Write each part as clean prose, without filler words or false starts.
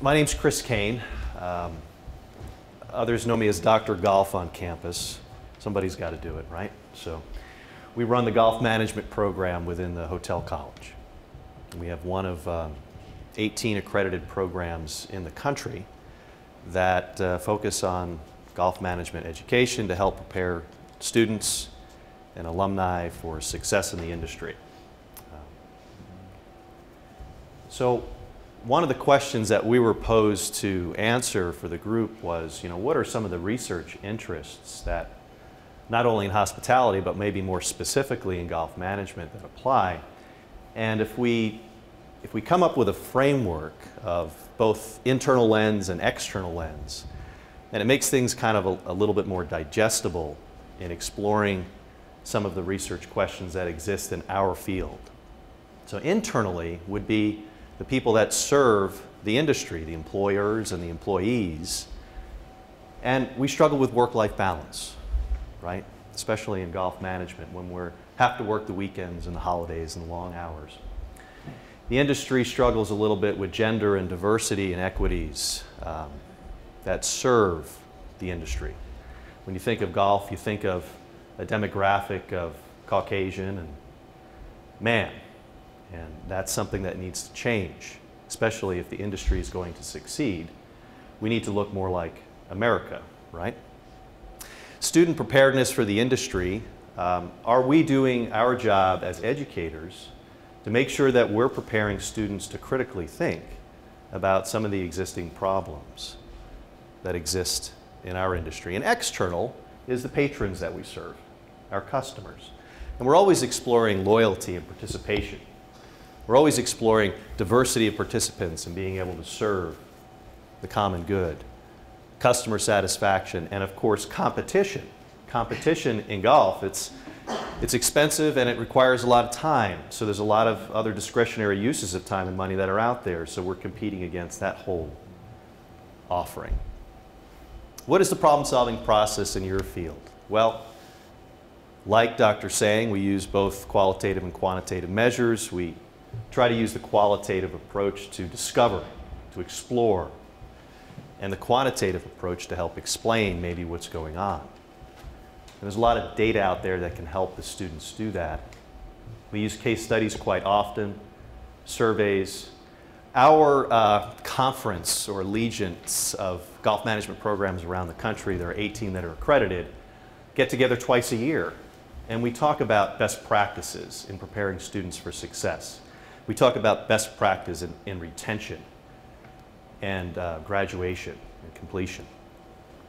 My name's Cain. Others know me as Dr. Golf on campus. Somebody's got to do it, right? So we run the golf management program within the hotel college. We have one of 18 accredited programs in the country that focus on golf management education to help prepare students and alumni for success in the industry. So one of the questions that we were posed to answer for the group was, what are some of the research interests that not only in hospitality but maybe more specifically in golf management that apply? And if we come up with a framework of both internal lens and external lens, and it makes things kind of a little bit more digestible in exploring some of the research questions that exist in our field. So internally would be the people that serve the industry, the employers and the employees. And we struggle with work-life balance, right? Especially in golf management when we have to work the weekends and the holidays and the long hours. The industry struggles a little bit with gender and diversity and equities that serve the industry. When you think of golf, you think of a demographic of Caucasian and man. And that's something that needs to change, especially if the industry is going to succeed. We need to look more like America, right? Student preparedness for the industry. Are we doing our job as educators to make sure that we're preparing students to critically think about some of the existing problems that exist in our industry? And external is the patrons that we serve, our customers. And we're always exploring loyalty and participation. We're always exploring diversity of participants and being able to serve the common good, customer satisfaction, and of course competition. Competition in golf, it's expensive and it requires a lot of time. So there's a lot of other discretionary uses of time and money that are out there. So we're competing against that whole offering. What is the problem-solving process in your field? Well, like Dr. saying, we use both qualitative and quantitative measures. We try to use the qualitative approach to discover, to explore, and the quantitative approach to help explain maybe what's going on. And there's a lot of data out there that can help the students do that. We use case studies quite often, surveys. Our conference or allegiance of golf management programs around the country, there are 18 that are accredited, get together twice a year. And we talk about best practices in preparing students for success. We talk about best practice in retention and graduation and completion.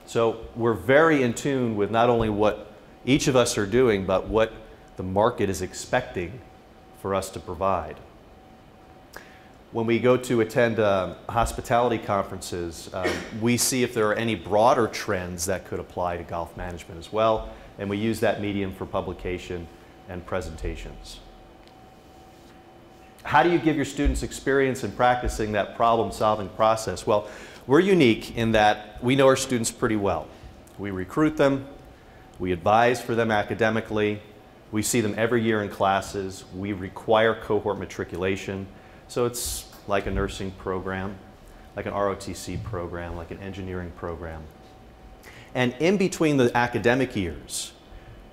So we're very in tune with not only what each of us are doing, but what the market is expecting for us to provide. When we go to attend hospitality conferences, we see if there are any broader trends that could apply to golf management as well, and we use that medium for publication and presentations. How do you give your students experience in practicing that problem-solving process? Well, we're unique in that we know our students pretty well. We recruit them, we advise for them academically, we see them every year in classes, we require cohort matriculation. So it's like a nursing program, like an ROTC program, like an engineering program. And in between the academic years,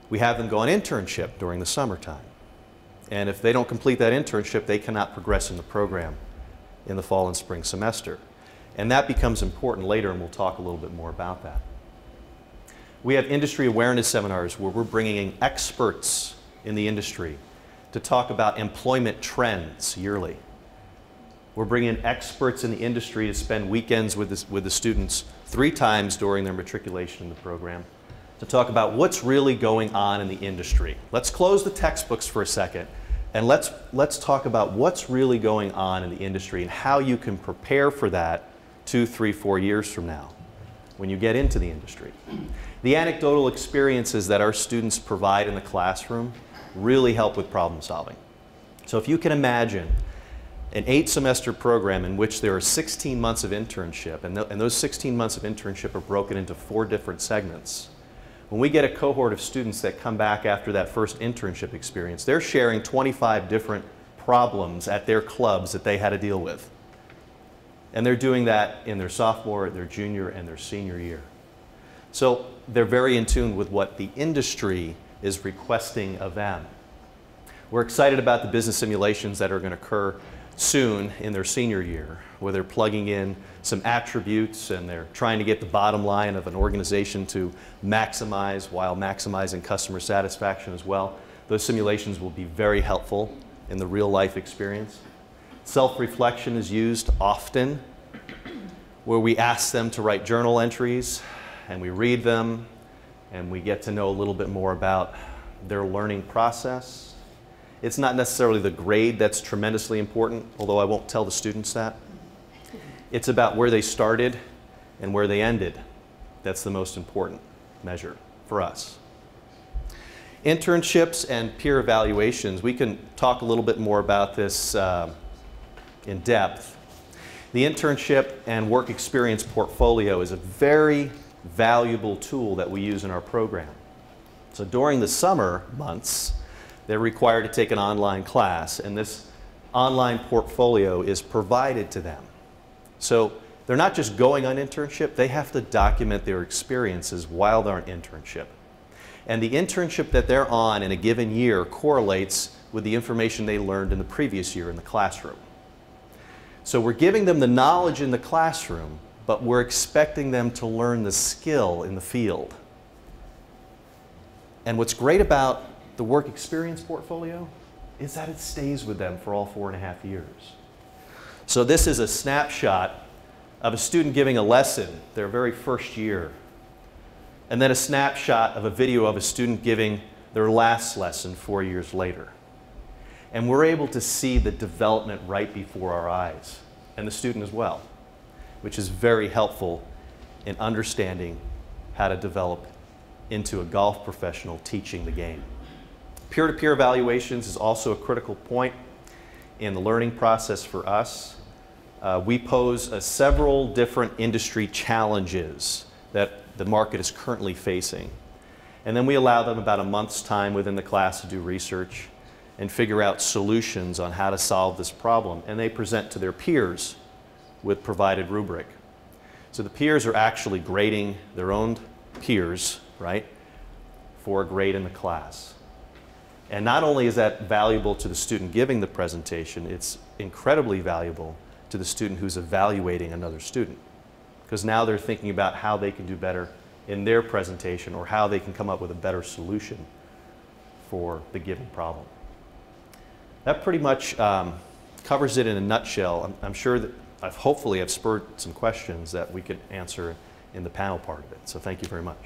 we have them go on internship during the summertime. And if they don't complete that internship, they cannot progress in the program in the fall and spring semester. And that becomes important later, and we'll talk a little bit more about that. We have industry awareness seminars where we're bringing in experts in the industry to talk about employment trends yearly. We're bringing in experts in the industry to spend weekends with the students 3 times during their matriculation in the program to talk about what's really going on in the industry. Let's close the textbooks for a second and let's talk about what's really going on in the industry and how you can prepare for that 2, 3, 4 years from now when you get into the industry. The anecdotal experiences that our students provide in the classroom really help with problem solving. So if you can imagine an 8-semester program in which there are 16 months of internship, and those 16 months of internship are broken into 4 different segments. When we get a cohort of students that come back after that first internship experience, they're sharing 25 different problems at their clubs that they had to deal with. And they're doing that in their sophomore, their junior, and their senior year. So they're very in tune with what the industry is requesting of them. We're excited about the business simulations that are going to occur soon in their senior year, where they're plugging in some attributes and they're trying to get the bottom line of an organization to maximize while maximizing customer satisfaction as well. Those simulations will be very helpful in the real life experience. Self-reflection is used often, where we ask them to write journal entries and we read them and we get to know a little bit more about their learning process. It's not necessarily the grade that's tremendously important, although I won't tell the students that. It's about where they started and where they ended. That's the most important measure for us. Internships and peer evaluations, we can talk a little bit more about this in depth. The internship and work experience portfolio is a very valuable tool that we use in our program. So during the summer months, they're required to take an online class, and this online portfolio is provided to them. So they're not just going on internship, they have to document their experiences while they're on internship. And the internship that they're on in a given year correlates with the information they learned in the previous year in the classroom. So we're giving them the knowledge in the classroom, but we're expecting them to learn the skill in the field. And what's great about the work experience portfolio is that it stays with them for all 4.5 years. So this is a snapshot of a student giving a lesson their very first year, and then a snapshot of a video of a student giving their last lesson 4 years later. And we're able to see the development right before our eyes, and the student as well, which is very helpful in understanding how to develop into a golf professional teaching the game. Peer-to-peer evaluations is also a critical point in the learning process for us. We pose several different industry challenges that the market is currently facing. And then we allow them about a month's time within the class to do research and figure out solutions on how to solve this problem. And they present to their peers with provided rubric. So the peers are actually grading their own peers, right, for a grade in the class. And not only is that valuable to the student giving the presentation, it's incredibly valuable to the student who's evaluating another student. Because now they're thinking about how they can do better in their presentation or how they can come up with a better solution for the given problem. That pretty much covers it in a nutshell. I'm sure that hopefully I've spurred some questions that we could answer in the panel part of it. So thank you very much.